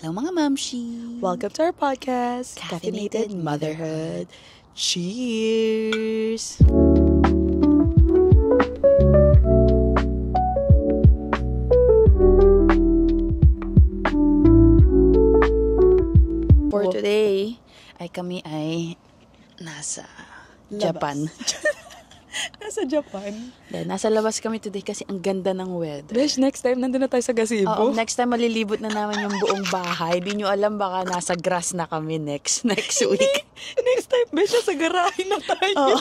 Hello mga mamshi! Welcome to our podcast, Caffeinated Motherhood. Cheers! For today, kami ay nasa Japan. Nasa Japan. Then, nasa labas kami today kasi ang ganda ng weather. Besh, next time nandun na tayo sa gazebo. Oo, next time malilibot na naman yung buong bahay. Di nyo alam baka nasa grass na kami next week. Next time, Besh, sa garahe na tayo. Oo.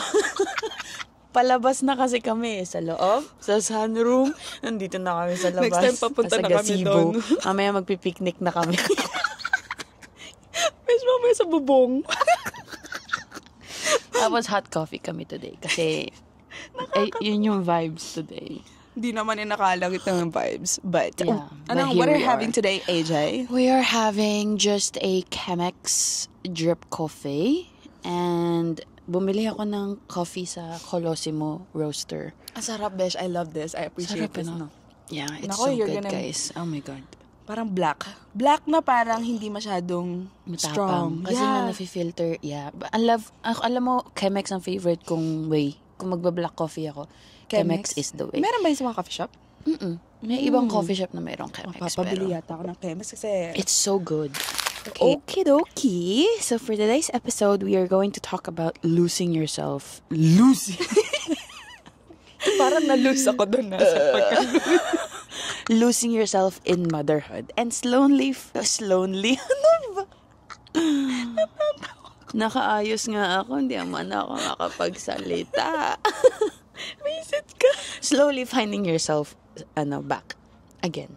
Palabas na kasi kami sa loob, sa sunroom. Nandito na kami sa labas. Next time, papunta sa na kami gazebo. doon. Mamaya magpipiknik na kami. Besh, mamaya sa bubong. Tapos hot coffee kami today kasi yun yung vibes today. Hindi naman inakalang ito ng vibes. But, Yeah, but what here are we you having are. today, AJ? We are having just a Chemex drip coffee and bumili ako ng coffee sa Colosimo Roaster. Ang sarap, Besh. I love this. I appreciate Sarap, this. no? Yeah, it's Nako, so you're good, gonna- guys. Oh my God. Parang black. Black na parang hindi masyadong strong. Matapang. Kasi na nafi-filter, yeah. But alam mo, Chemex ang favorite kong way. Kung magba-black coffee ako, Chemex is the way. Meron ba yun sa mga coffee shop? May ibang coffee shop na mayroong Chemex. Papabili Pero yata ako ng Chemex kasi... it's so good. Okay. Okie-dokie. So for today's episode, we are going to talk about losing yourself. Losing? Parang na-lose ako doon na sa Losing yourself in motherhood. And slowly? Ano ba? Nakaayos nga ako. Hindi naman ako makapagsalita. Visit ka. Slowly finding yourself back again.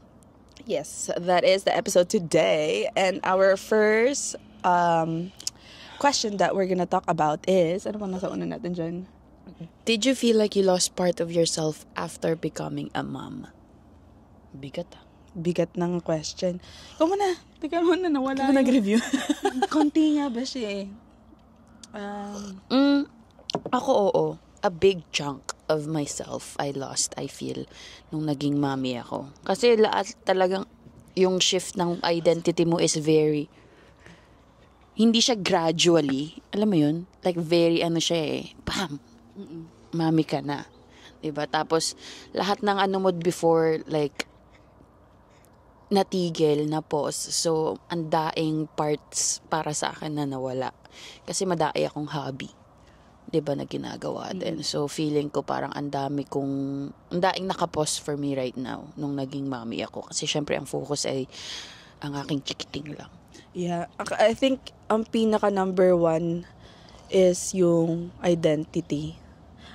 Yes, that is the episode today. And our first question that we're gonna talk about is, ano bang nasa una natin dyan? Did you feel like you lost part of yourself after becoming a mom? Bigat ah. Bigat ng question. Ikaw muna. Tika muna, nawala. Ikaw nag-review. Konti nga ba siya eh. Ako oo. A big chunk of myself I lost, I feel, nung naging mommy ako. Kasi lahat talagang yung shift ng identity mo is very, hindi siya gradually, alam mo yun? Like very siya eh, bam, mommy ka na. Diba? Tapos lahat ng mo before, like, natigil, na pause. So, ang daing parts para sa akin na nawala. Kasi madai akong hobby. 'Di ba na ginagawa din. So feeling ko parang ang daing nakapause for me right now nung naging mommy ako kasi syempre ang focus ay ang aking chikiting lang. Yeah, I think ang pinaka number one is yung identity.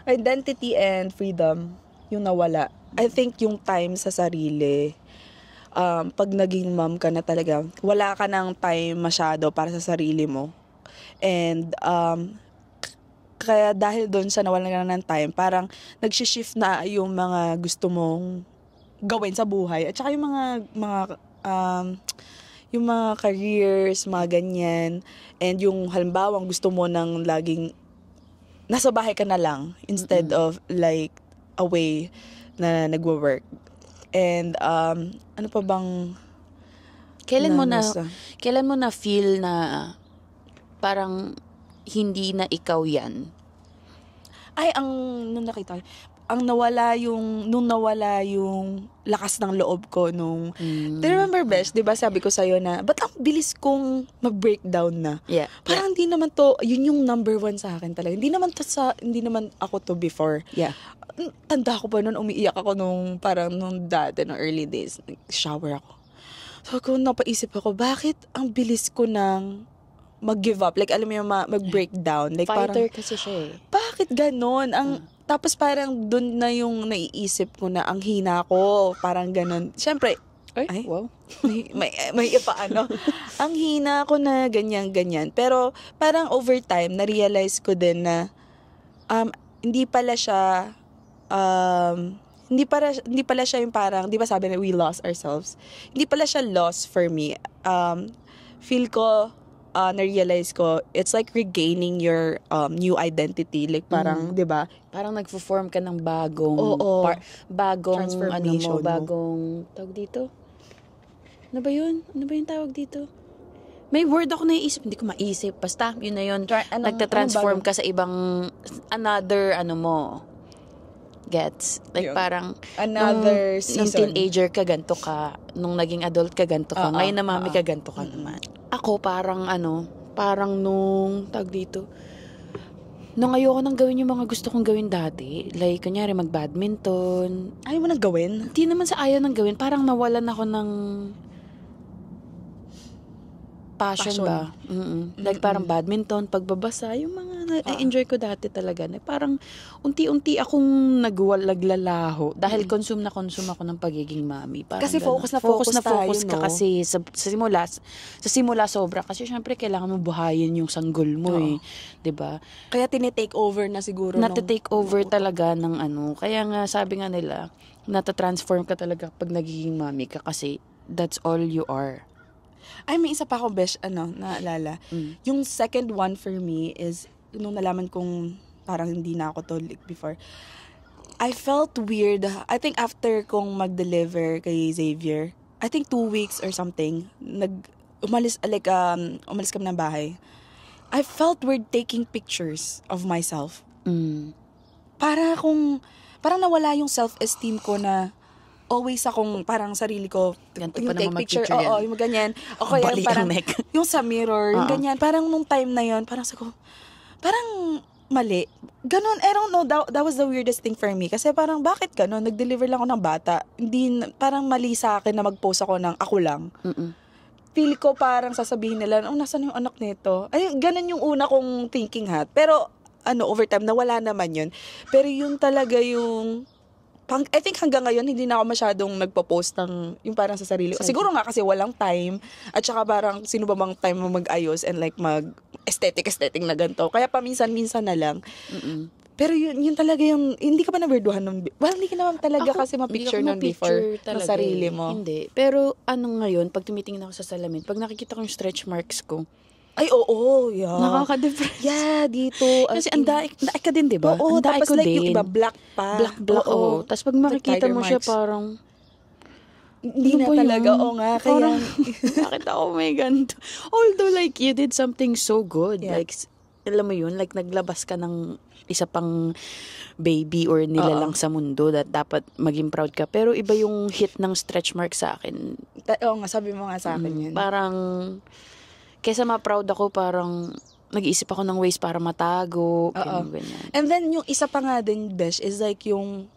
Identity and freedom, yung nawala. I think yung time sa sarili, pag naging mom ka na talaga, wala ka ng time masyado para sa sarili mo. And kaya dahil doon sa nawalan ka na ng time, parang nag-shift na yung mga gusto mong gawin sa buhay. At saka yung mga careers, mga ganyan. And yung halimbawa, gusto mo nang laging nasa bahay ka na lang instead of like away na nagwo-work. And ano pa bang Kailan mo na feel na parang hindi na ikaw yan? Ay, nung nakita ko, nung nawala yung lakas ng loob ko nung, do you remember, Besh, di ba sabi ko sa'yo na, ba't ang bilis kong mag-breakdown na? Yeah. Parang hindi naman to, yun yung number one sa akin talaga. Hindi naman ako to before. Yeah. Tanda ko pa nun, umiiyak ako nung dati, nung early days, shower ako. So, kung napaisip ako, bakit ang bilis ko nang mag-give up? Like, alam mo yung mag-breakdown. Like, Fighter parang, kasi siya eh. bakit ganon? Tapos parang dun na yung naiisip ko na ang hina ko. Parang ganon. Siyempre, ay, wow. may ipa ang hina ko na ganyan. Pero parang over time, na-realize ko din na hindi pala siya yung parang, di ba sabi na we lost ourselves? Hindi pala siya lost for me. Feel ko, na-realize ko, it's like regaining your new identity. Like parang, di ba? Parang nagfo-form ka ng bagong, Oo. bagong, Transformation mo. bagong, tawag dito? Ano ba yun? Ano ba yung tawag dito? May word ako naiisip, hindi ko maisip. Basta, yun na yun. Nagtatransform ka sa ibang, another, gets. Like Yung parang, another nung season. teenager ka, ganito ka. Nung naging adult ka, ganito ka. Ngayon na mami ka, ganito ka Mm-mm. naman. Ako, parang nung, tag dito, nung ayoko nang gawin yung mga gusto kong gawin dati. Like, kunyari, mag-badminton. Ayaw mo nang gawin? Hindi naman sa ayaw nang gawin. Parang nawalan ako ng passion ba? Like parang badminton, pagbabasa, yung mga na-enjoy ko dati talaga. Na parang unti-unti akong nagwalaglalaho dahil consume ako ng pagiging mami. Parang Kasi ganun. focus tayo, ka no? kasi sa simula sobra kasi syempre kailangan mo buhayin yung sanggol mo eh, 'di ba? Kaya tinitake over na siguro. Nata-take over talaga ng Kaya nga sabi nga nila, nata-transform ka talaga pag nagiging mami ka kasi that's all you are. Ay, may isa pa akong besh, naalala. Yung second one for me is, nung nalaman kong parang hindi na ako to before, I felt weird. I think after kong mag-deliver kay Xavier, I think 2 weeks or something, umalis kami ng bahay. I felt weird taking pictures of myself. Parang nawala yung self-esteem ko na always akong parang sarili ko Ganito yung pa take naman picture, mag-picture yan. yung ganyan. O kaya Bali parang ang neck. yung sa mirror, yung ganyan. Parang nung time na yon parang sabi ko, parang mali. Ganon, I don't know, that was the weirdest thing for me. Kasi parang bakit ganon? Nag-deliver lang ako ng bata. Hindi, parang mali sa akin na mag-post ako ng ako lang. Feel ko parang sasabihin nila, nasan yung anak nito? Ay, ganon yung una kong thinking ha. Pero, over time, nawala naman yun. Pero yun talaga yung I think hanggang ngayon, hindi na ako masyadong nagpo-post ng yung parang sa sarili. Siguro nga kasi walang time. At saka parang sino ba bang time mo mag-ayos and like mag-aesthetic na ganito. Kaya paminsan-minsan na lang. Pero yun talaga yung, hindi ka pa naberduhan nun. Well, hindi ka naman talaga kasi ma-picture nun before ng sarili mo. Hindi. Pero ngayon, pag tumitingin ako sa salamin, pag nakikita ko yung stretch marks ko, Ay, oo, yeah. nakaka-depress. Yeah, dito. Kasi ang daik ka din, di ba? Oo, ang daik tapos ko like din. yung iba, black pa. Black, oo. Tapos pag makikita tiger mo siya, marks. parang, Hindi ano na ba talaga, yun? oo nga. Parang, Kaya, bakit ako may ganito? Although like, you did something so good. Yeah. Like, alam mo yun, like naglabas ka ng isa pang baby or nilalang sa mundo that dapat maging proud ka. Pero iba yung hit ng stretch mark sa akin. oo nga, sabi mo nga sa akin yun. Parang, kesa ma-proud ako, parang nag-iisip ako ng ways para matago. Ganyan. And then, yung isa pa nga din, Besh, is like yung,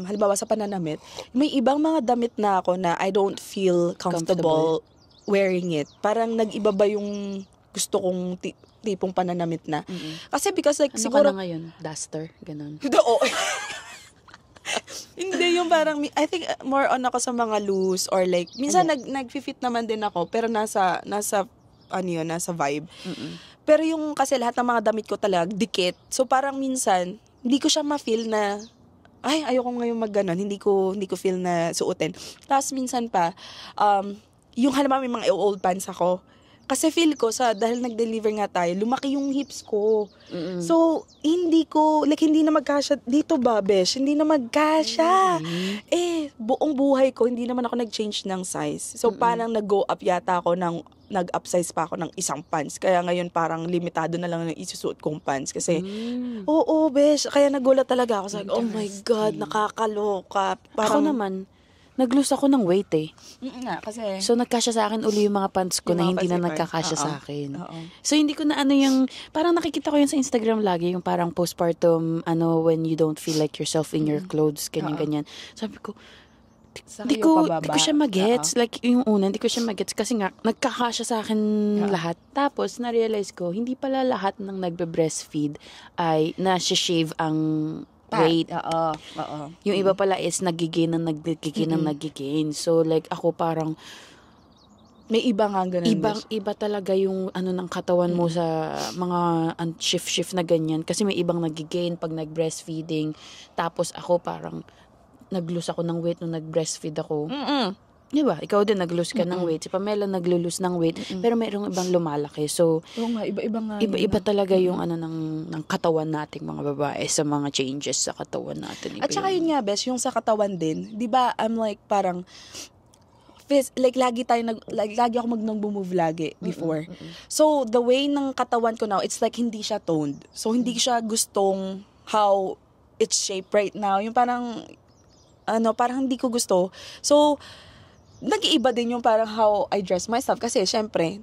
halimbawa sa pananamit, may ibang mga damit na ako na I don't feel comfortable wearing it. Parang nag-iba ba yung gusto kong tipong pananamit na. Kasi because like, Ano siguro, ka na ngayon? Duster? Ganon. Oo. Hindi, yung parang, I think more on ako sa mga loose or like, minsan nag-fit naman din ako, pero nasa vibe. Pero yung kasi lahat ng mga damit ko talaga, dikit. So parang minsan, hindi ko siya ma-feel na, ay, ayoko ngayon mag-ganon. Hindi ko feel na suotin. Tapos minsan pa, yung halimbawa may mga old pants ako, kasi feel ko dahil nag-deliver nga tayo, lumaki yung hips ko. So, hindi na magkasya. Dito ba, Besh? Hindi na magkasya. Buong buhay ko, hindi naman ako nag-change ng size. So, parang nag-go up yata ako nag-upsize pa ako ng isang pants. Kaya ngayon parang limitado na lang ng isusuot kong pants. Kasi, oo, Besh. Kaya nagulat talaga ako. Oh my God, nakakaloka. Ako naman, nag-lose ako ng weight eh. Kasi, So, nagkasya sa akin uli yung mga pants ko Yung na mga hindi na pants, nagkakasya oo. sa akin. Oo. So, hindi ko na yung, parang nakikita ko yun sa Instagram lagi, yung parang postpartum, when you don't feel like yourself in your clothes, ganyan. Sabi ko, hindi ko siya magets. Like, yung una, hindi ko siya magets kasi nga, nagkakasya sa akin lahat. Tapos, na-realize ko, hindi pala lahat ng nagbe-breastfeed ay na-shave ang weight. Oo. Yung iba pala is nagiging. So, like, ako parang, May iba nga ganun. iba talaga yung ng katawan mo sa mga shift na ganyan. Kasi may ibang nagigain pag nag-breastfeeding. Tapos ako parang, nag-lose ako ng weight nung nag-breastfeed ako. Di ba? Ikaw din, nag-lose ka ng weight. Si Pamela nag-lose ng weight. Pero mayroong ibang lumalaki. So, Oo nga, iba-iba nga. iba talaga yung ng katawan nating mga babae sa mga changes sa katawan natin. At saka yun nga, Bes, yung sa katawan din, di ba, I'm like parang, lagi ako nag-move lagi before. So, the way ng katawan ko now, it's like hindi siya toned. So, hindi siya gustong how it's shaped right now. Yung parang, parang hindi ko gusto. So, nag-iiba din yung parang how I dress myself. Kasi, syempre,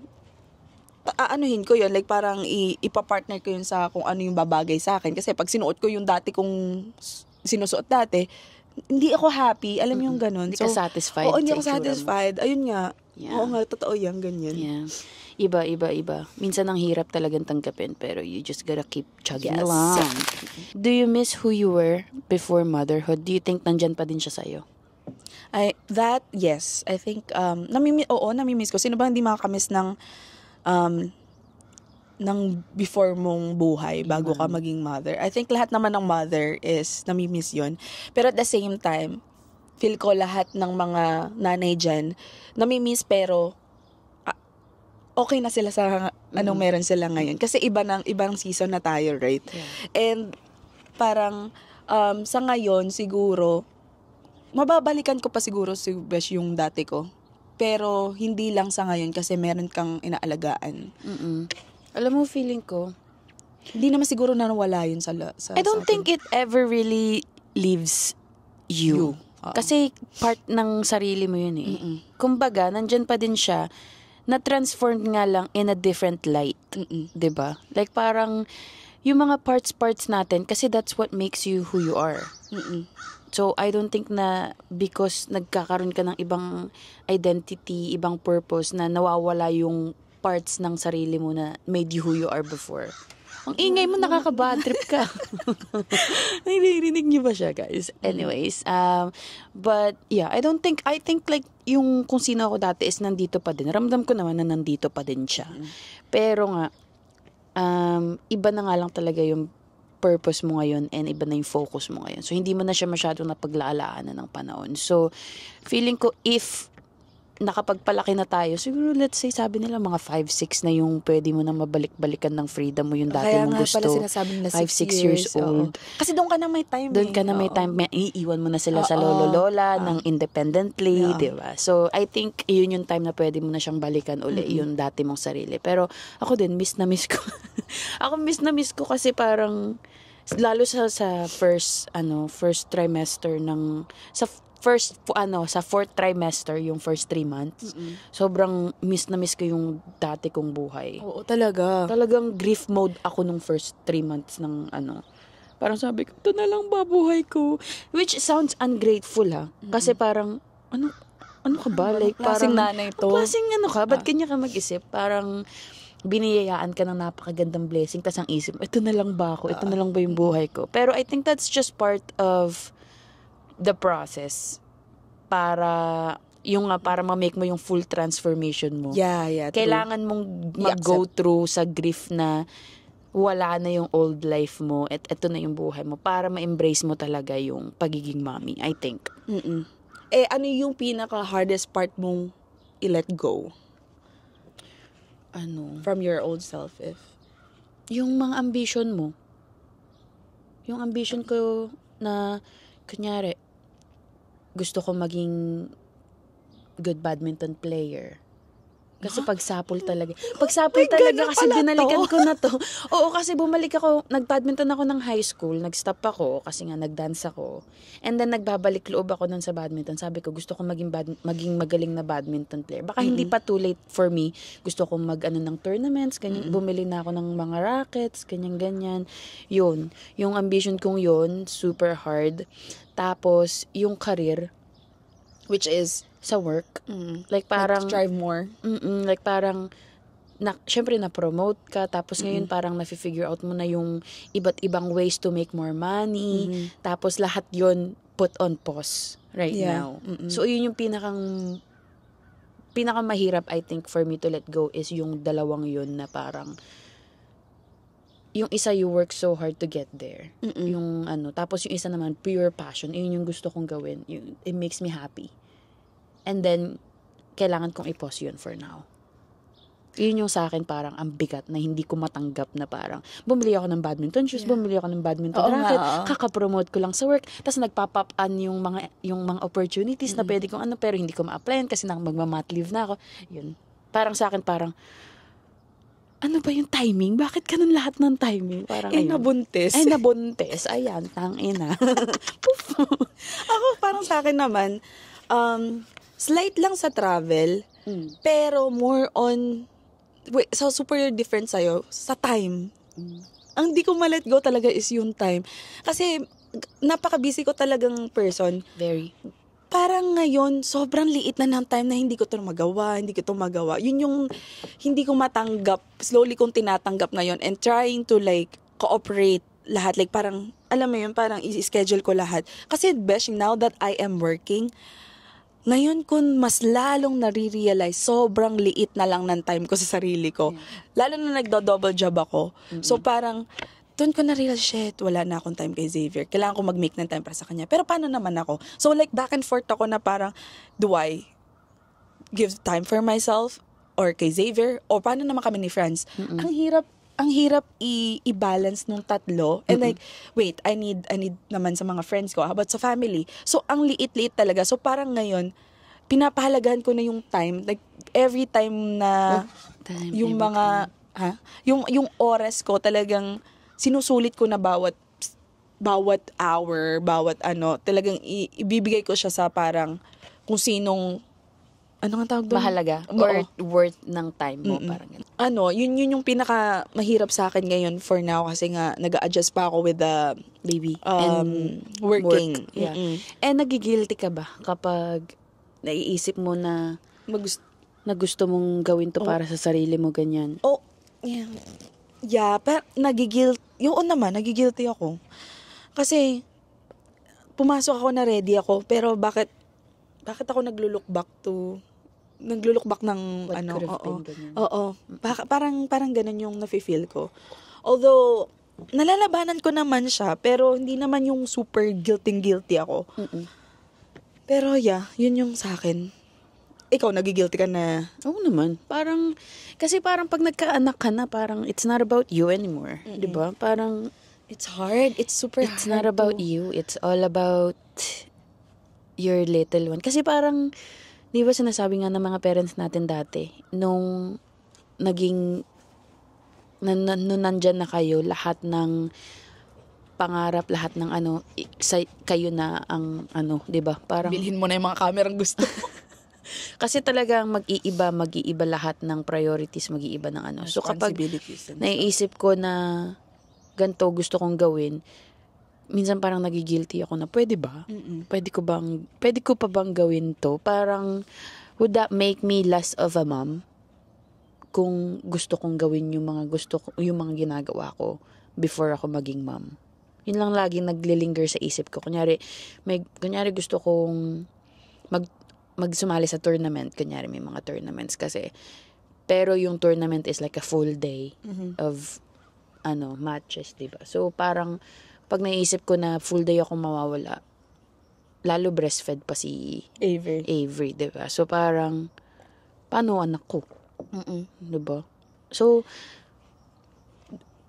aanuhin ko yun. Like, parang ipapartner ko yun sa kung ano yung babagay sa akin. Kasi, pag sinuot ko yung dati kong sinusuot dati, hindi ako happy. Alam mo yung ganun. Hindi ka satisfied. Oo, hindi ako satisfied. Ayun nga. Yeah. Oo nga, totoo yan, ganyan. Yeah. Iba. Minsan ang hirap talagang tanggapin, pero you just gotta keep chugging along. Do you miss who you were before motherhood? Do you think nandyan pa din siya sa'yo? Yes. I think, namimiss ko. Sino ba hindi makakamiss ng before mong buhay bago ka maging mother? I think lahat naman ng mother is namimiss yun. Pero at the same time, feel ko lahat ng mga nanay dyan, namimiss pero okay na sila sa anong meron sila ngayon. Kasi ibang season na tayo, right? Yeah. And parang sa ngayon siguro, mababalikan ko pa siguro si Besh yung dati ko. Pero hindi lang sa ngayon kasi meron kang inaalagaan. Alam mo, feeling ko, hindi naman siguro nawala yun sa I don't think it ever really leaves you. Kasi part ng sarili mo yun eh. Kumbaga, nandyan pa din siya, na-transformed nga lang in a different light. 'Di ba? Like parang, yung mga parts natin, kasi that's what makes you who you are. So, I don't think na because nagkakaroon ka ng ibang identity, ibang purpose, na nawawala yung parts ng sarili mo na made you who you are before. Ang ingay mo, nakaka-bad trip ka. Narinig niyo ba siya, guys? Anyways, but yeah, I think like yung kung sino ako dati is nandito pa din. Ramdam ko naman na nandito pa din siya. Pero nga, iba na nga lang talaga yung purpose mo ngayon and iba na yung focus mo ngayon. So, hindi mo na siya masyadong napaglaalaanan ng panahon. So, feeling ko if nakapagpalaki na tayo, siguro let's say sabi nila mga 5-6 na yung pwede mo na mabalik-balikan ng freedom mo yung dati mong gusto. Kaya nga pala sinasabi nila 5-6 years old. Kasi doon ka na may time. Doon ka na may time. Iiwan mo na sila sa lolo-lola ng independently, di ba? So, I think yun yung time na pwede mo na siyang balikan uli yung dati mong sarili. Pero ako din, miss na miss ko. Miss na miss ko kasi parang lalo sa first trimester sa fourth trimester, yung first 3 months, sobrang miss na miss ko yung dati kong buhay. Oo, talaga. Talagang grief mode ako nung first 3 months ng parang sabi ko, ito na lang ba buhay ko? Which sounds ungrateful kasi parang, ano ka ba? Like, klaseng parang, nanay to? Klaseng ka? Ba't kanya ka mag-isip? Parang, biniyayaan ka ng napakagandang blessing, tas ang isip, ito na lang ba ako? Ito na lang ba yung buhay ko? Pero I think that's just part of the process para ma-make mo yung full transformation mo. Yeah. Kailangan mong mag-go through sa grief na wala na yung old life mo at ito na yung buhay mo para ma-embrace mo talaga yung pagiging mommy, I think. Ano yung pinaka-hardest part mong i-let go? From your old self, Yung mga ambition mo. Yung ambition ko na, kunyari, gusto ko maging good badminton player. Kasi pagsapol talaga. Pagsapol talaga kasi binalikan ko na to. Oo, kasi nag-badminton ako ng high school, nag-stop ako kasi nga nag-dance ako. And then nagbabalik loob ako nun sa badminton. Sabi ko, gusto ko maging magaling na badminton player. Baka hindi pa too late for me. Gusto ko ng tournaments, ganyan. Bumili na ako ng mga rackets, ganyan. Yun. Yung ambition kong yun, super hard. Tapos, yung career, which is sa work. Like parang strive more. Like parang syempre na-promote ka, tapos ngayon parang na-figure out mo na yung iba't ibang ways to make more money. Tapos lahat yon put on pause right now. So yun yung pinakamahirap I think for me to let go is yung dalawang yun na parang yung isa you work so hard to get there. Yung tapos yung isa naman pure passion. Yun yung gusto kong gawin. It makes me happy. And then, kailangan kong i-pause yun for now. Yun yung sa akin parang ang bigat na hindi ko matanggap na parang bumili ako ng badminton shoes, bumili ako ng badminton Oo racket, nga, oo. kaka-promote ko lang sa work, tapos nagpop-up-an yung mga opportunities na pwede kong pero hindi ko ma-applyan kasi magma-mat leave na ako. Yun. Parang sa akin parang ano ba yung timing? Bakit ganun lahat ng timing? Parang ayun. Nabuntis. Ay, nabuntis. Ayan, tangina. Poof. Ako, parang sa akin naman, slight lang sa travel, pero more on, so super different sa'yo, sa time. Ang di ko ma-let go talaga is yung time. Kasi, napaka-busy ko talagang person. Very. Parang ngayon, sobrang liit na ng time na hindi ko to magawa. Yun yung hindi ko matanggap. Slowly kong tinatanggap ngayon and trying to like cooperate lahat. Like parang, alam mo yun, parang i-schedule ko lahat. Kasi besh, now that I am working, ngayon kun mas lalong nare-realize, sobrang liit na lang ng time ko sa sarili ko. Lalo na nagdo-double job ako. So parang, doon ko na-realize, shit, wala na akong time kay Xavier. Kailangan ko mag-make ng time para sa kanya. Pero paano naman ako? So like back and forth ako na parang, do I give time for myself or kay Xavier? O paano naman kami ni friends? Ang hirap i-balance nung tatlo. And like, wait, I need naman sa mga friends ko. How about sa family? So ang liit-liit talaga. So parang ngayon, pinapahalagahan ko na yung time. Like every time na yung mga, yung oras ko talagang sinusulit ko na bawat hour, bawat talagang ibibigay ko siya sa parang kung sinong, ano nga tawag doon? Mahalaga. Or worth ng time mo. Parang ganun. Yun yung pinaka mahirap sa akin ngayon for now kasi nga nag-a-adjust pa ako with the baby. And working. Work. Yeah. And nagigilty ka ba kapag naiisip mo na na gusto mong gawin to para sa sarili mo, ganyan? Yeah. Yeah, pero nagigilty ako. Kasi, pumasok ako na ready ako, pero bakit ako naglo-look back ng What could have been, ganyan. Oo. Parang ganun yung nafe-feel ko. Although, nalalabanan ko naman siya, pero hindi naman yung super guilty ako. Pero yeah, yun yung sa akin. Ikaw, nagigilty ka na? Oo naman. Kasi parang pag nagkaanak ka na, parang it's not about you anymore. Diba? Parang, it's hard. It's super hard. It's not about you. It's all about your little one. Kasi parang, di ba sinasabi nga ng mga parents natin dati, nung naging, nung nandyan na kayo, lahat ng pangarap, lahat ng kayo na ang di ba? Parang, bilhin mo na yung mga kamerang gusto mo. Kasi talagang mag-iiba lahat ng priorities, mag-iiba ng So kapag naiisip ko na ganito gusto kong gawin, minsan parang nagigilty ako na pwede ba? Pwede ko pa bang gawin to? Parang would that make me less of a mom? Kung gusto kong gawin yung mga ginagawa ko before ako maging mom. Yun lang laging naglilinger sa isip ko. Kunyari gusto kong magsumali sa tournament. Kunyari may mga tournaments kasi. Pero yung tournament is like a full day of matches, diba? So parang pag naisip ko na full day ako mawawala, lalo breastfed pa si Avery, diba? So parang paano anak ko? Diba? So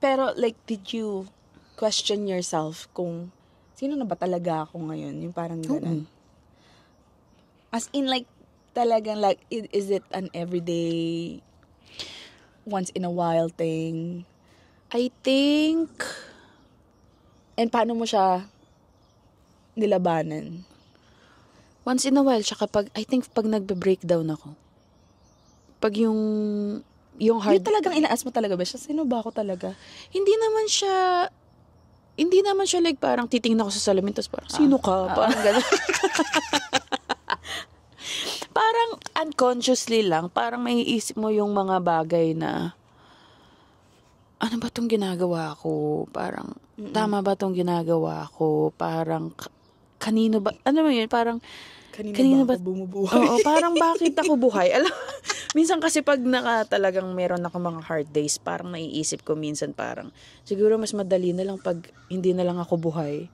pero like, did you question yourself kung sino na ba talaga ako ngayon? Yung parang ganun. As in like, talagang like, is it an everyday, once in a while thing? I think, and paano mo siya nilabanan? Once in a while, siya I think pag nagbe-breakdown ako. Pag yung hard... Yung talagang inaas mo talaga ba siya? Sino ba ako talaga? Hindi naman siya like parang titingnan ko sa salamin tapos parang, sino ka? Parang gano'n. Parang unconsciously lang, parang maiisip mo yung mga bagay na, ano ba tong ginagawa ko? Parang, tama ba tong ginagawa ko? Parang, kanino ba? Ano mo yun? Parang, kanino ba ako bumubuhay? Oo, parang bakit ako buhay? Alam, minsan kasi pag talagang meron ako mga hard days, parang naiisip ko minsan parang, siguro mas madali na lang pag hindi na lang ako buhay.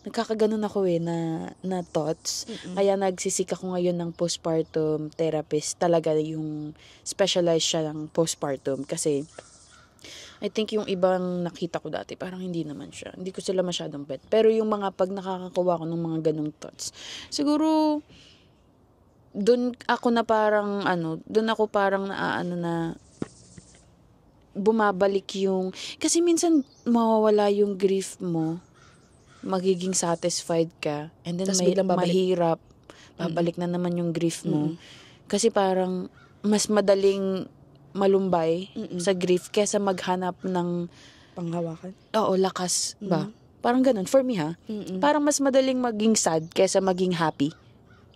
nagkakaganon ako na thoughts. Kaya nagsisik ako ngayon ng postpartum therapist. Talaga yung specialized siya ng postpartum. Kasi, I think yung ibang nakita ko dati, parang hindi naman siya. Hindi ko sila masyadong bet. Pero yung mga pag nakakakuha ko ng mga ganong thoughts, siguro, doon ako parang na bumabalik yung, kasi minsan mawawala yung grief mo, magiging satisfied ka, and then Tas biglang babalik. mahirap, babalik na naman yung grief mo. Kasi parang mas madaling malumbay sa grief kesa maghanap ng Panghawakan. lakas ba? Parang ganun, for me ha. Parang mas madaling maging sad kesa maging happy.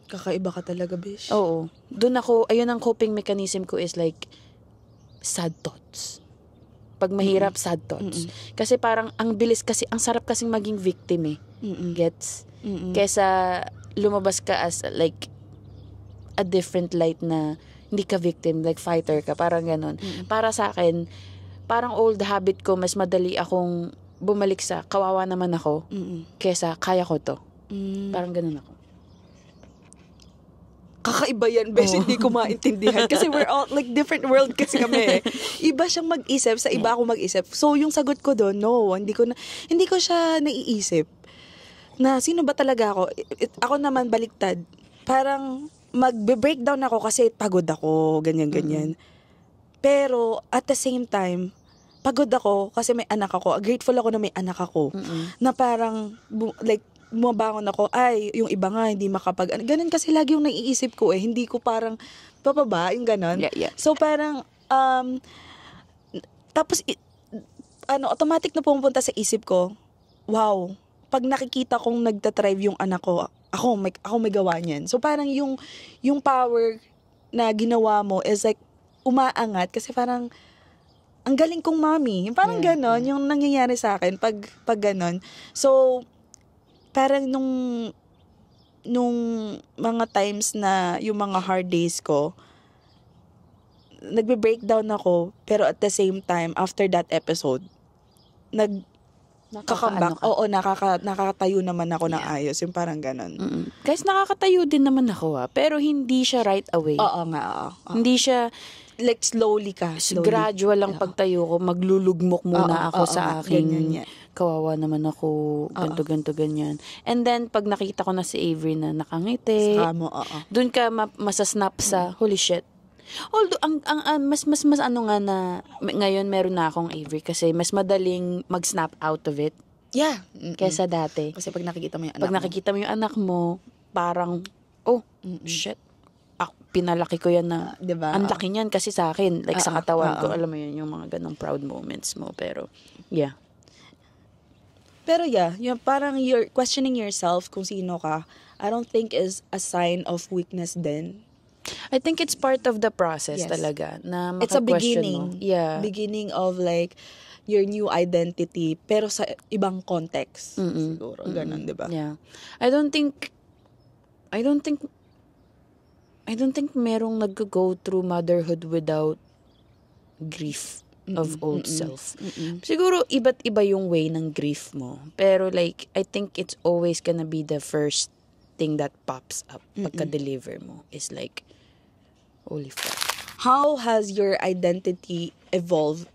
Kakaiba ka talaga, bish. Oo. Doon ako, ayun ang coping mechanism ko is like, sad thoughts. Pag mahirap, sad thoughts. Kasi parang, ang bilis kasi, ang sarap kasing maging victim eh. Gets? Kesa lumabas ka as like, a different light na, hindi ka victim, like fighter ka, parang ganun. Para sa akin, parang old habit ko, mas madali akong bumalik sa, kawawa naman ako, kesa kaya ko to. Parang ganun ako. Kakaiba yan, besh. Hindi ko maintindihan. Kasi we're all, like, different world kasi kami. Iba siyang mag-isip, sa iba ako mag-isip. So, yung sagot ko doon, no, hindi ko siya naiisip. Na, sino ba talaga ako? Ako naman, baliktad. Parang, magbe-breakdown ako kasi pagod ako, ganyan-ganyan. Pero, at the same time, pagod ako kasi may anak ako. Grateful ako na may anak ako. Na parang, like, bumabangon ako, ay, yung iba nga, hindi ganun kasi lagi yung naiisip ko eh. Hindi ko parang, papaba, yung ganun. Yeah. So, parang, tapos, automatic na pumunta sa isip ko, wow, pag nakikita kong nagtatrive yung anak ko, ako may gawa niyan. So, parang yung power na ginawa mo is like, umaangat kasi parang, ang galing kong mommy. Parang ganon, yung nangyayari sa akin pag ganon. So, parang nung mga times na yung mga hard days ko, nagbe-breakdown ako, pero at the same time, after that episode, nakaka-comeback. Oo, nakakatayo naman ako ng ayos. Yung parang ganon. Guys, nakakatayo din naman ako pero hindi siya right away. Oo nga. Hindi siya, like slowly ka. gradual lang pagtayo ko, maglulugmok muna ako sa aking, ganyan. Kawawa naman ako, ganto, ganyan. And then, pag nakita ko na si Avery na nakangiti, dun ka masasnap sa, holy shit. Although, mas ano nga na, ngayon meron na akong Avery kasi mas madaling mag-snap out of it. Yeah. Kesa dati. Kasi pag nakikita mo yung anak Pag nakikita mo yung anak mo, parang, shit. Pinalaki ko yan na, diba? Ang laki niyan kasi sa akin, like sa katawan ko, alam mo yun, yung mga ganong proud moments mo. Pero, yeah. Pero yeah, yung parang you're questioning yourself kung sino ka, I don't think is a sign of weakness din. I think it's part of the process talaga. Na it's a mo. beginning. Yeah. Beginning of like, your new identity, pero sa ibang context. Siguro, ganun, di ba? Yeah. I don't think merong nag-go through motherhood without grief of old self. Siguro, iba't iba yung way ng grief mo. Pero like, I think it's always gonna be the first thing that pops up pagka-deliver mo. Is like, holy fuck. How has your identity evolved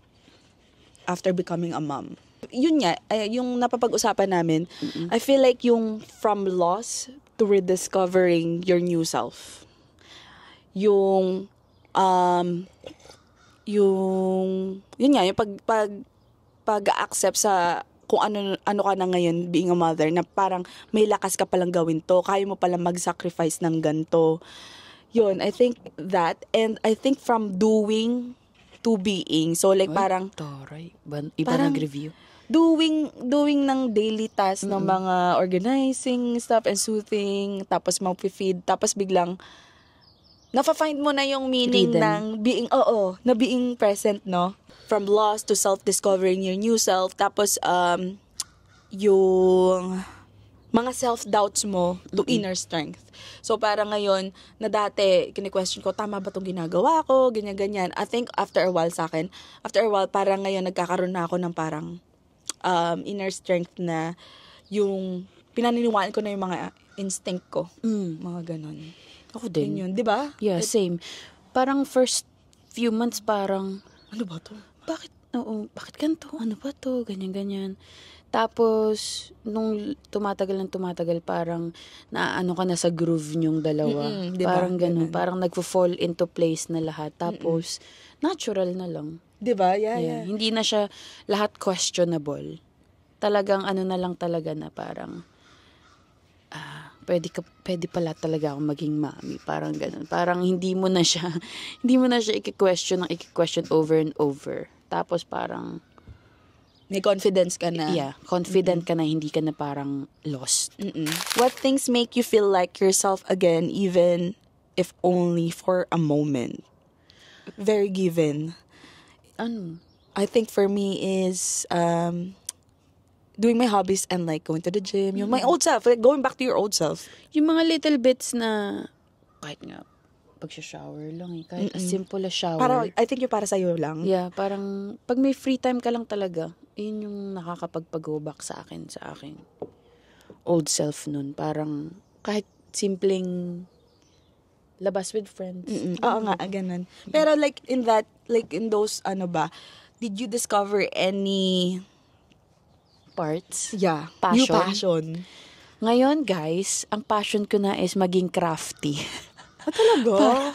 after becoming a mom? Yun nga, yung napapag-usapan namin, I feel like yung from loss to rediscovering your new self. Yung yun nga, yung pag-accept sa kung ano ka na ngayon being a mother, na parang may lakas ka palang gawin to, kaya mo palang mag-sacrifice ng ganito. Yun, I think that, and I think from doing to being. So like parang Taray, iba nag-review. Doing ng daily task ng mga organizing stuff and soothing, tapos mag-feed, tapos biglang nafa-find mo na yung meaning ng being, na being present, no? From loss to self-discovering your new self, tapos yung mga self-doubts mo to inner strength. So parang ngayon, na dati, kini-question ko, tama ba itong ginagawa ko? Ganyan-ganyan. I think after a while, parang ngayon nagkakaroon na ako ng parang inner strength na yung pinaniniwalaan ko na yung mga instinct ko. Mm. Mga ganon. Ako din. Yun, di ba? Yeah, same. Parang first few months parang, Ano ba to? bakit ganito? Ano ba to? Ganyan. Tapos, nung tumatagal, parang naano ka na sa groove nyong dalawa. Diba? Parang ganun. Ganun. Parang nagfo-fall into place na lahat. Tapos, natural na lang. Di ba? Yeah. Yeah. Hindi na siya lahat questionable. Talagang ano na lang talaga na parang, pwede pala talaga akong maging mami. Parang ganun. Parang hindi mo na siya i-question over and over. Tapos parang, May confidence ka na. yeah, confident ka na, hindi ka na parang lost. What things make you feel like yourself again, even if only for a moment? Very given. Ano? I think for me is doing my hobbies and like going to the gym. Yung my old self, like going back to your old self. Yung mga little bits na, kahit nga, pag-shower lang eh. Kahit as simple as shower. Para, I think yung para sa'yo lang. Yeah, parang, pag may free time ka lang talaga, yun yung nakakapag-go back sa aking old self nun. Parang, kahit simpleng labas with friends. Oo nga, ganun. Pero like in those, did you discover any, Parts. new Passion. passion? Ngayon, guys, ang passion ko na is maging crafty. Talaga?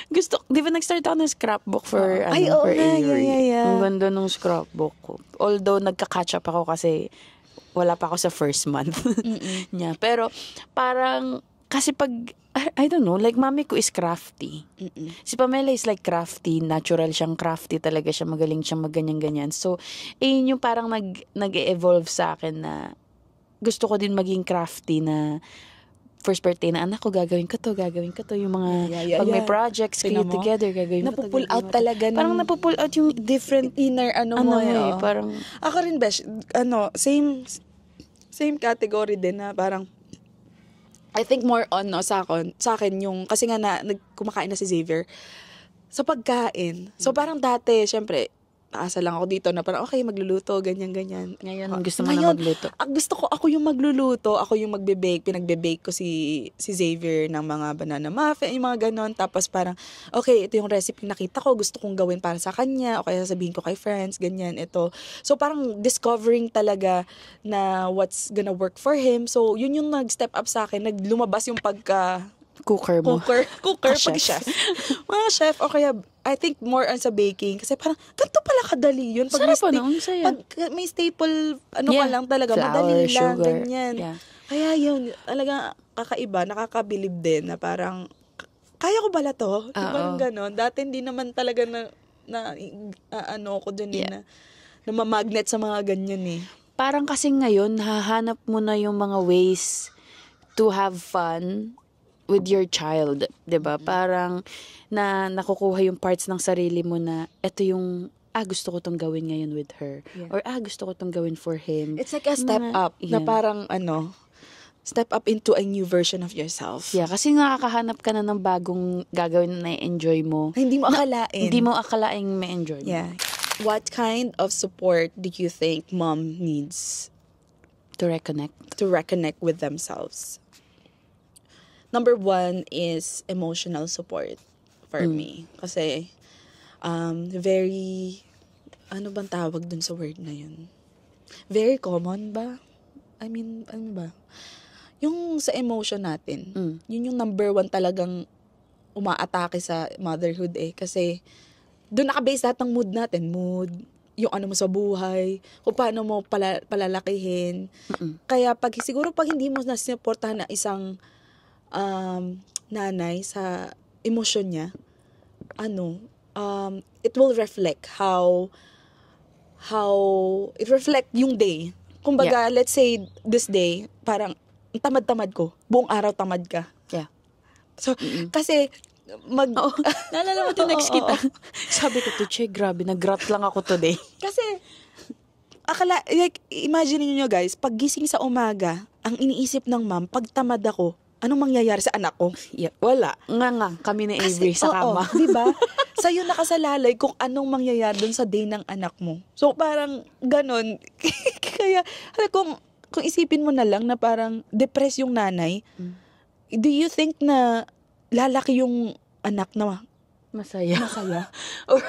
Gusto, di ba nag-start ako ng scrapbook for, Ay, oo for nga, Avery. yeah. Ang ganda nung scrapbook ko. Although, nagka-catch up ako kasi wala pa ako sa first month niya. Pero, parang, kasi pag, I don't know, like, mami ko is crafty. Si Pamela is like crafty, natural siyang crafty talaga siya, magaling siyang magganyan-ganyan. So, yun yung parang nag-evolve sa akin na gusto ko din maging crafty na first birthday na anak ko, gagawin ko to, yung mga, pag may projects, create together, gagawin ko to. Napupull out talaga. Parang napupull out yung different, inner, mo eh. parang, Ako rin, Besh, same category din na parang, I think more on, sa akin yung, kasi nga kumakain na si Xavier, sa pagkain. So parang dati, syempre, naasa lang ako dito na parang, okay, magluluto, ganyan. Ngayon, gusto mo na magluto. Gusto ko, ako yung magluluto, ako yung magbe-bake, pinagbe-bake ko si Xavier ng mga banana muffin, yung mga ganon. Tapos parang, okay, ito yung recipe nakita ko, gusto kong gawin para sa kanya, o kaya sabihin ko kay friends, ganyan, ito. So parang discovering talaga na what's gonna work for him. So yun yung nag-step up sa akin, lumabas yung Cooker mo. Cooker, pag-chef. Mga chef, o kaya, I think more on sa baking. Kasi parang, ganito pala kadali yun. Pag Sarap pag may staple, ka lang talaga, flour, madali lang, sugar. ganyan. Yeah. Kaya yun, talaga kakaiba, nakakabilib din na parang, kaya ko bala to? Parang ganon. Dati hindi naman talaga ko dun na mamagnet sa mga ganyan eh. Parang kasi ngayon, hahanap mo na yung mga ways to have fun with your child, 'di ba? Parang nakukuha yung parts ng sarili mo na eto yung gusto ko tong gawin ngayon with her, or gusto ko tong gawin for him. It's like a step up na parang step up into a new version of yourself. Yeah, kasi nakakahanap ka na ng bagong gagawin na enjoy mo. Hindi mo akalain. Hindi mo akalaing ma-enjoy mo. Yeah. What kind of support do you think mom needs To reconnect. with themselves? Number 1 is emotional support for me. Kasi, very, ano bang tawag dun sa word na yun? Very common ba? I mean, ano ba? Yung sa emotion natin, yun yung number 1 talagang umaatake sa motherhood eh. Kasi, doon nakabase lahat ng mood natin. Mood, yung ano mo sa buhay, kung paano mo palalakihin. Kaya siguro pag hindi mo nasuportahan na isang nanay sa emosyon niya, it will reflect how it reflect yung day. Kumbaga, let's say this day, parang tamad-tamad ko. Buong araw tamad ka. Yeah. So, kasi Naalala mo next kita. Sabi ko, Che, grabe, nag-grat lang ako today. Kasi, imagine niyo guys, pag gising sa umaga, ang iniisip ng mom, pag tamad ako, anong mangyayari sa anak ko? Yeah. Wala. Nga, kami ni Avery sa kama. Diba? Sa'yo nakasalalay kung anong mangyayari dun sa day ng anak mo. So, parang ganon. Kaya, kung isipin mo na lang na parang depressed yung nanay, do you think na lalaki yung anak na Masaya. masaya? Or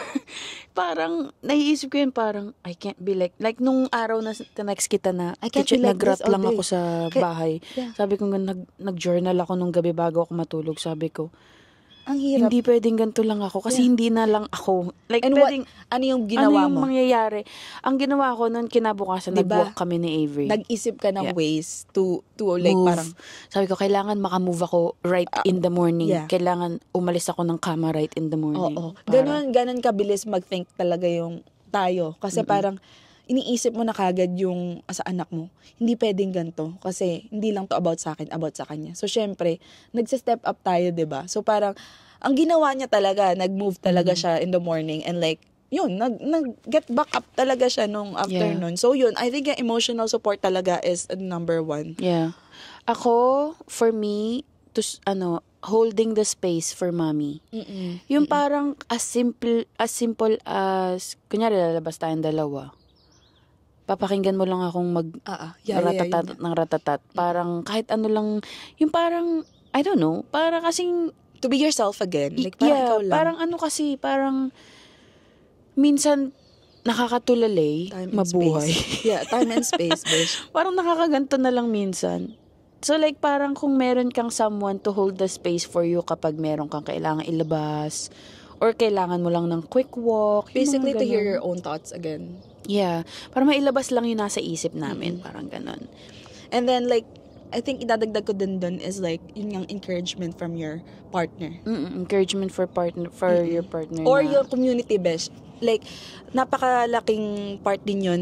parang, naiisip ko yun parang, I can't be like nung araw na text kita na, I can't be like nag-rap this all lang day. ako sa bahay. Yeah. Sabi ko, nag-journal ako nung gabi bago ako matulog. Sabi ko, Ang hirap. hindi pwedeng ganito lang ako kasi hindi na lang ako. Like, And pwedeng, ano yung ano ginawa yung mo? mangyayari? Ang ginawa ko nun, kinabukasan, Diba? nag-walk kami ni Avery. Nag-isip ka ng Yeah. ways to like Move. parang, Sabi ko, kailangan makamove ako right in the morning. yeah. Kailangan umalis ako ng kama right in the morning. oo. Para- Ganun kabilis mag-think talaga yung tayo. Kasi parang, iniisip mo na kagad yung sa anak mo, hindi pwedeng ganito. Kasi, hindi lang to about sa akin, about sa kanya. So, syempre, nagsa-step up tayo, 'di ba? So, parang, ang ginawa niya talaga, nag-move talaga siya in the morning and like, yun, nag-get back up talaga siya nung afternoon. So, yun, I think yung emotional support talaga is number one. Yeah. Ako, for me, holding the space for mommy. Yung parang as simple as, kunyari lalabas tayong dalawa. Papakinggan mo lang akong ratatat ng ratatat. Parang kahit ano lang, yung parang, I don't know, parang kasing, To be yourself again. Like, parang ikaw lang. parang ano kasi, parang, minsan, nakakatulalay, Time and mabuhay. space. Yeah, time and space, bitch. Parang nakakaganto na lang minsan. So like parang kung meron kang someone to hold the space for you kapag meron kang kailangan ilabas or kailangan mo lang ng quick walk. yung Basically, mga to hear ganun. your own thoughts again. Yeah. Para mailabas lang yung nasa isip namin. Parang ganon. And then, like, I think idadagdag ko din dun is like, yun yung encouragement from your partner. Encouragement for your partner. Or na, yung community, besh. Like, napakalaking part din yun.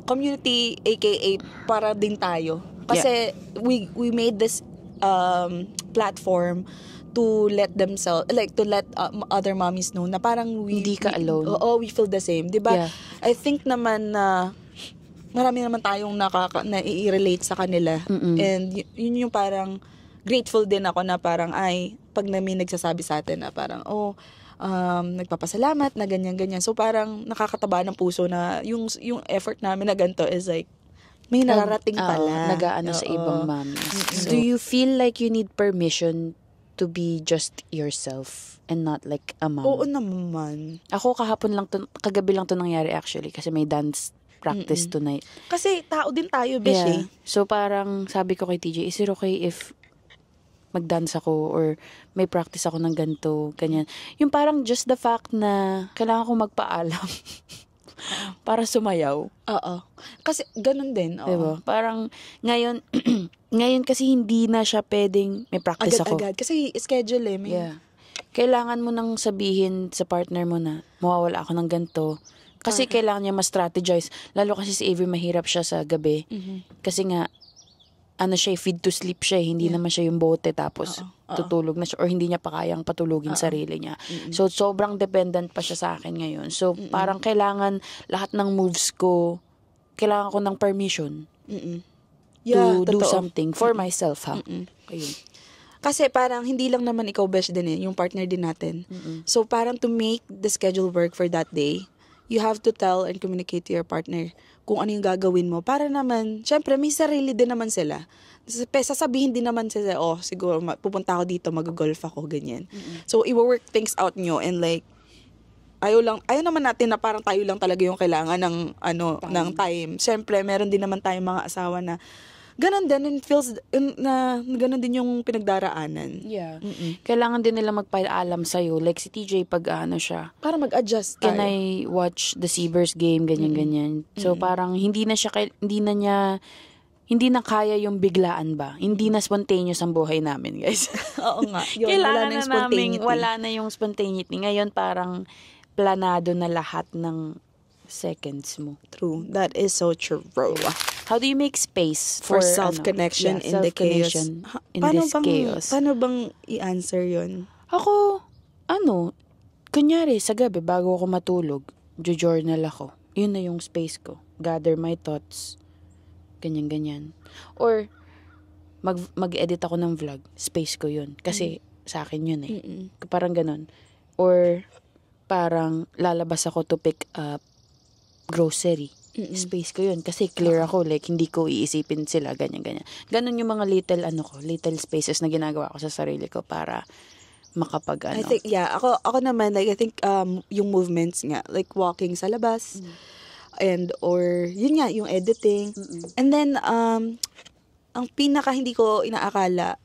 Community, aka, para din tayo. Kasi, we made this platform to let other mommies know na parang Hindi ka alone. Oo, we feel the same. Diba? Yeah. I think naman na marami naman tayong nai-relate sa kanila. And yun yung parang grateful din ako na parang pag may nagsasabi sa atin na parang, nagpapasalamat na ganyan-ganyan. So parang nakakataba ng puso na yung effort namin na ganito is like, may nararating pala. Nagaano sa ibang mommies. Do you feel like you need permission to be just yourself and not like a mom? Oo naman. Ako kagabi lang to nangyari actually kasi may dance practice tonight. Kasi tao din tayo, besh eh. So parang sabi ko kay TJ, is it okay if mag-dance ako or may practice ako ng ganito, ganyan. Yung parang just the fact na kailangan ko magpaalam para sumayaw. Oo. Kasi ganun din. Oo. Diba? Parang ngayon, ngayon kasi hindi na siya pwedeng may practice ako. Agad-agad. Kasi schedule eh. Yeah. Kailangan mo nang sabihin sa partner mo na mawawala ako ng ganito. Kasi kailangan niya ma-strategize. Lalo kasi si Avery mahirap siya sa gabi. Kasi nga, feed to sleep siya. Hindi naman siya yung bote tapos tutulog na siya. Or hindi niya pa kayang patulugin sarili niya. So, sobrang dependent pa siya sa akin ngayon. So, parang kailangan lahat ng moves ko, kailangan ko ng permission to do something for myself, ha? Ayun. Kasi parang hindi lang naman ikaw besh din eh, yung partner din natin. So parang to make the schedule work for that day, you have to tell and communicate to your partner kung ano yung gagawin mo. Para naman, syempre may sarili din naman sila. Sasabihin din naman sila, siguro pupunta ako dito, mag-golf ako, ganyan. So i-work things out nyo and like, ayaw naman natin na parang tayo lang talaga yung kailangan ng ng time. Syempre, meron din naman tayong mga asawa na ganun din and feels na ganun din yung pinagdaraanan. Yeah. Kailangan din nila magpaalam sa'yo. Like si TJ pag siya. Para mag-adjust tayo. Can I watch the Seabirds game? Ganyan. So parang hindi na kaya yung biglaan ba? Hindi na spontaneous ang buhay namin, guys. Oo nga. Yun, Kailangan wala na yung spontaneity. Ngayon parang planado na lahat ng seconds mo. True. That is so true. How do you make space for self-connection in the chaos? In this chaos? Paano bang i-answer yun? Ako, kunyari sa gabi bago ako matulog, journal ako. Yun na yung space ko. Gather my thoughts. Ganyan. Or, mag-edit ako ng vlog. Space ko yun. Kasi, sa akin yun eh. Parang ganun. Or, parang lalabas ako to pick up grocery. space ko yun. Kasi clear ako, like, hindi ko iisipin sila, ganyan. Ganon yung mga little spaces na ginagawa ko sa sarili ko para makapag, I think, ako naman, like, I think, yung movements nga, like, walking sa labas, and, or, yun nga, yung editing. And then, ang pinaka hindi ko inaakala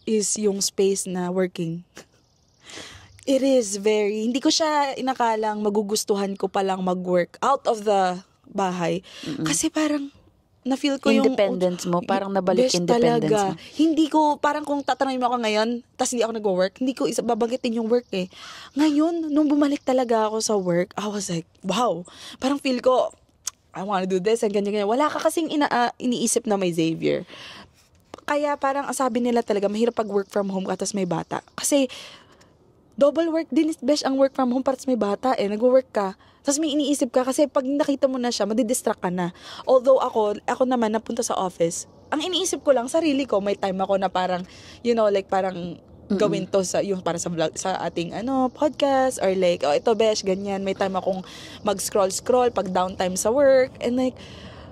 is yung space na working. It is very, hindi ko siya inakalang magugustuhan ko palang mag-work out of the bahay. Kasi parang, na-feel ko independence mo, parang nabalik independence talaga. mo. Hindi ko, parang kung tatanungin mo ako ngayon, tas hindi ako nag-work, hindi ko babanggitin yung work eh. Ngayon, nung bumalik talaga ako sa work, I was like, wow. Parang feel ko, I wanna do this, and ganyan. Wala ka kasing iniisip na may Xavier. Kaya parang sabi nila talaga, mahirap pag work from home ka, tas may bata. Kasi, double work din is best ang work from home para may bata nag-work ka. Tapos may iniisip ka kasi pag nakita mo na siya, madidistract ka na. Although ako naman napunta sa office, ang iniisip ko lang, sarili ko, may time ako na parang, like parang gawin to sa, yung para sa vlog, sa ating podcast, or like, ito besh, ganyan. May time akong mag-scroll pag downtime sa work. And like,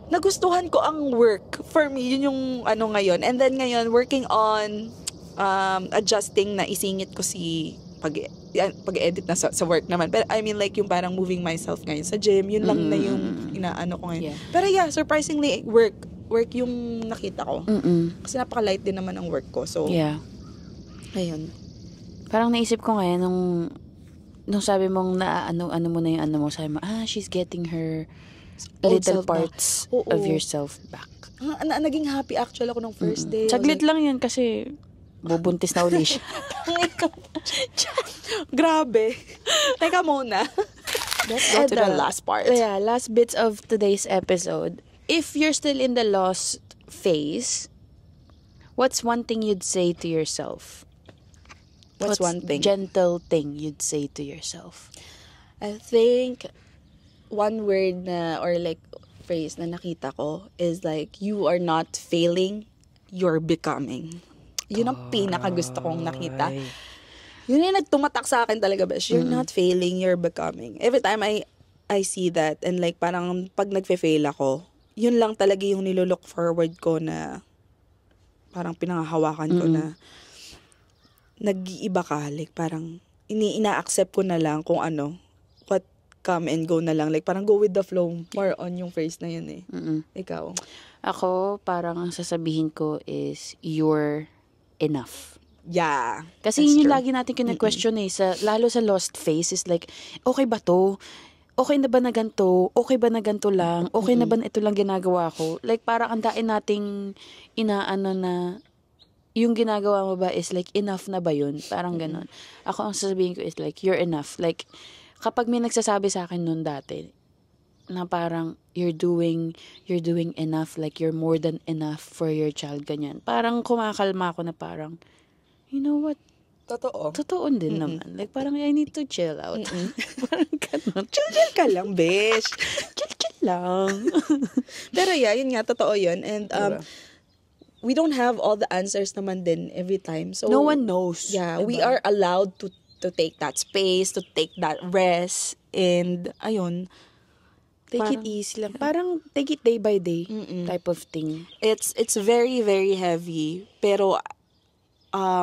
nagustuhan ko ang work. For me, yun yung ngayon. And then ngayon, working on adjusting na isingit ko si pag-edit na sa work naman. Pero I mean like yung parang moving myself ngayon sa gym, yun lang na yung inaano ko ngayon. Yeah. Pero surprisingly work yung nakita ko. Kasi napaka-light din naman ang work ko. So, ayun. Parang naisip ko ngayon nung sabi mong ano mo na yung mo, sabi mo, she's getting her little parts of yourself back. Naging happy actually ako nung first day. Saglit lang yun kasi bubuntis na uli siya. Grabe. Teka muna. Let's go to the last part. Yeah, last bits of today's episode. If you're still in the lost phase, what's one thing you'd say to yourself? What's one thing? Gentle thing you'd say to yourself? I think one word or like phrase na nakita ko is like, you are not failing, you're becoming. Yun ang pinaka gusto kong nakita. Yun yung nagtumatak sa akin talaga, besh. You're not failing, you're becoming. Every time I see that, and like parang pag nagfe-fail ako, yun lang talaga yung nilook forward ko na parang pinangahawakan ko na nag-iiba ka. Like parang ina-accept ko na lang kung what come and go na lang. Like parang go with the flow. More on yung phrase na yun eh. Ikaw? Ako, parang ang sasabihin ko is, you're enough. Yeah. Kasi yun yung lagi natin kina-question lalo sa lost phase is like, okay ba to? Okay na ba na ganito? Okay ba na ganito lang? Okay na ba na ito lang ginagawa ko? Like parang ang dain nating inaano na yung ginagawa mo ba is like enough na ba yun? Parang ganon. Ako ang sasabihin ko is like, you're enough. Like kapag may nagsasabi sa akin noon dati na parang you're doing enough, like you're more than enough for your child, ganyan. Parang kumakalma ako na parang, you know what? Totoo din naman. Like parang I need to chill out. Parang ganun. Chill ka lang, besh. Chill lang. Pero yun nga, totoo yun. And we don't have all the answers naman din every time. So no one knows. Yeah, we are allowed to take that space, to take that rest, and ayun, take it easy lang. Parang take it day by day type of thing. It's very, very heavy. Pero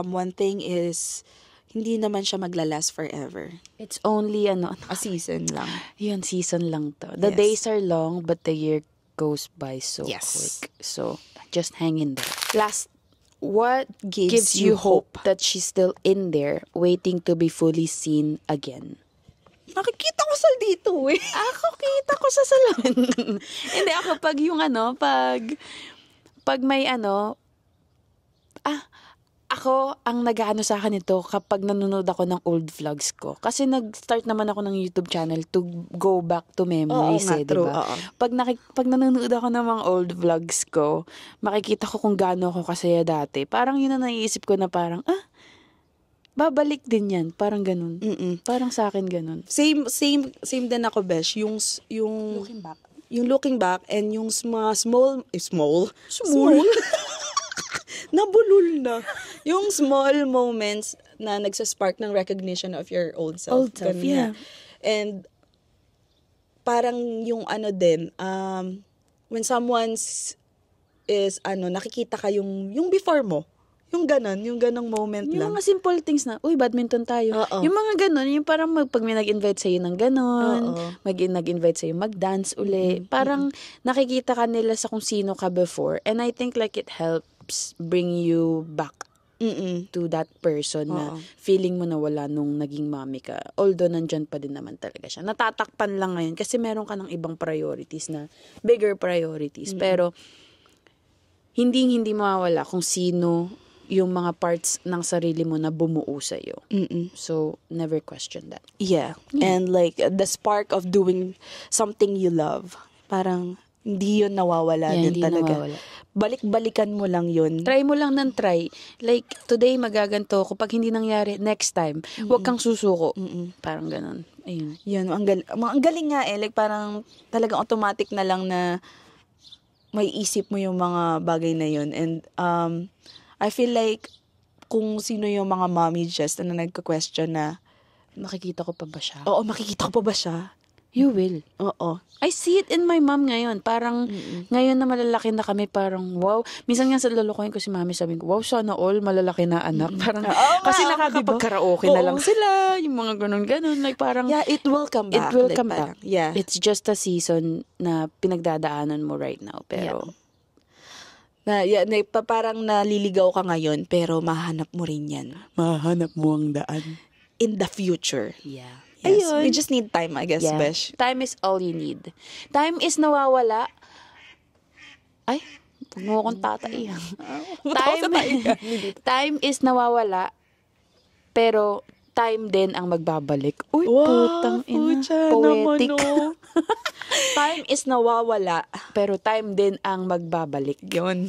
one thing is, hindi naman siya maglalast forever. It's only a season lang. Yun, season lang to. The days are long, but the year goes by so quick. So, just hang in there. Last, what gives you hope that she's still in there, waiting to be fully seen again? Nakikita ko sa dito eh. Ako, kita ko sa salamin. Hindi, ako pag yung pag may ako, ang nag-aano sa akin ito kapag nanonood ako ng old vlogs ko. Kasi nag-start naman ako ng YouTube channel to go back to memories diba? Pag nanonood ako ng mga old vlogs ko, makikita ko kung gaano ako kasaya dati. Parang yun na naiisip ko na parang, babalik din yan. Parang ganun. Parang sa akin ganun. Same din ako, besh. Yung Looking back. Yung looking back and yung mga small. Nabulol na. Yung small moments na nagsaspark ng recognition of your old self. Yeah. And parang yung din, when someone's is nakikita ka yung before mo. Yung ganong moment Yung lang. mga simple things na, uy, badminton tayo. Oo. Yung mga ganon, yung parang pag may nag-invite sa'yo ng ganon, Oo. nag-invite sa'yo mag-dance uli, parang nakikita ka nila sa kung sino ka before. And I think like it helps bring you back to that person na feeling mo na wala nung naging mommy ka. Although nandyan pa din naman talaga siya. Natatakpan lang ngayon kasi meron ka ng ibang priorities na bigger priorities. Pero hindi mawawala kung sino yung mga parts ng sarili mo na bumuo sa'yo. So, never question that. Yeah. And like, the spark of doing something you love, parang hindi yun nawawala din hindi talaga. nawawala. Balik-balikan mo lang yun. Try mo lang ng try. Like, today magaganto ko. Pag hindi nangyari, next time, huwag kang susuko. Parang ganun. Ayun. Yun, ang galing nga Like, parang talagang automatic na lang na may isip mo yung mga bagay na yun. And, I feel like kung sino yung mga mommy just na nagka-question na, Makikita ko pa ba siya? oo, makikita ko pa ba siya? You will. Oo. I see it in my mom ngayon. Parang, ngayon na malalaki na kami, parang, wow. Minsan nga sa lulukoyin ko si mami, sabi ko, wow, sana all malalaki na anak. Parang, kasi nakakapag-karaoke na lang sila, yung mga ganun-ganun. Like, parang, Yeah, it will come back. it will Like, come parang, back. Yeah. It's just a season na pinagdadaanan mo right now. Pero, Parang naliligaw ka ngayon, pero mahanap mo rin yan. mahanap mo ang daan. In the future. Yeah. Yes. Ayun. We just need time, I guess, Yeah. Besh. Time is all you need. Time is nawawala. Ay, huwag mo akong tataihan. Time is nawawala, pero time din ang magbabalik. Uy, putang ina. Poetic. Time is nawawala. Pero time din ang magbabalik. Yun.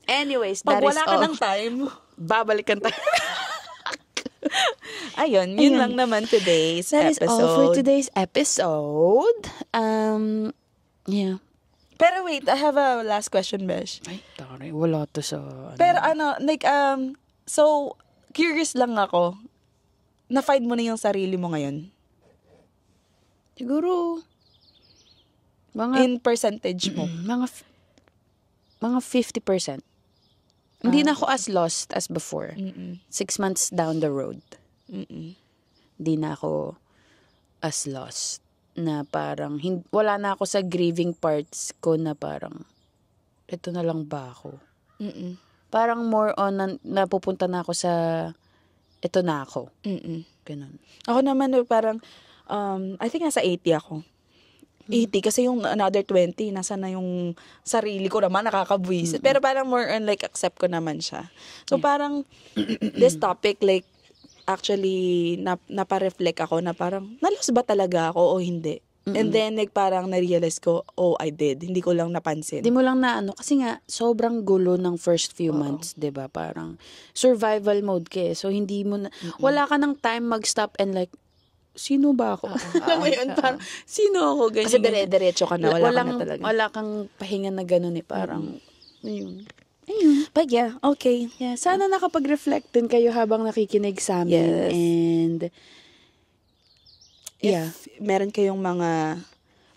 Anyways, Pag that is wala ka all. ng time, Babalikan tayo. ayun, yun lang naman today's That is episode. all for today's episode. Yeah. Pero wait, I have a last question, Besh. Ay, tari. Wala to sa... Pero like, so, curious lang ako. Na-find mo na yung sarili mo ngayon? Siguro, In percentage mo? mga 50%. Hindi na ako as lost as before. 6 months down the road. Hindi na ako as lost. Na parang, wala na ako sa grieving parts ko na parang, ito na lang ba ako? Parang more on, napupunta na ako sa, ito na ako. Ganun. Ako naman parang, I think nasa 80 ako. 80 kasi yung another 20 nasa na yung sarili ko naman nakakabuisit. Pero parang more on like accept ko naman siya. So parang this topic like actually napareflect ako na parang nalos ba talaga ako o hindi. And then like parang na-realize ko, oh I did. Hindi ko lang napansin. Di mo lang na kasi nga sobrang gulo ng first few months, 'di ba? Parang survival mode ka eh. So hindi mo na, wala ka ng time mag-stop and like sino ba ako? Alam mo yun, parang, sino ako? Ganyan, Kasi dire-diretso ka na, wala ka na talaga. Wala kang pahinga na gano'n eh, parang, ayun. But yeah, okay. Yeah, sana nakapag-reflect din kayo habang nakikinig sa amin. Yes. And, If meron kayong mga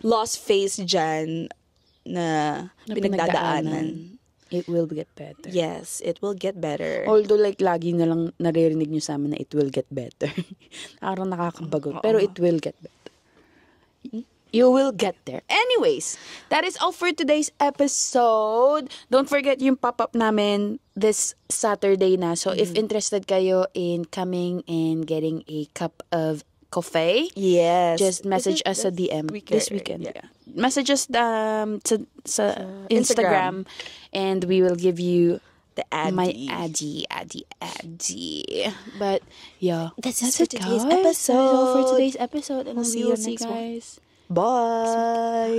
lost phase dyan na pinagdadaanan. It will get better. Yes, it will get better. Although like lagi na lang naririnig nyo sa amin na it will get better. Parang nakakabagot. Pero it will get better. You will get there. Anyways, that is all for today's episode. Don't forget yung pop-up namin this Saturday na. So if interested kayo in coming and getting a cup of coffee, Yes. just message us sa DM this weekend. Yeah. Message us sa Instagram and we will give you The Addy. my Addy. But yeah, That's it, for today's guys. That's all for episode. today's episode, and We'll we see will you see next one. guys. Bye.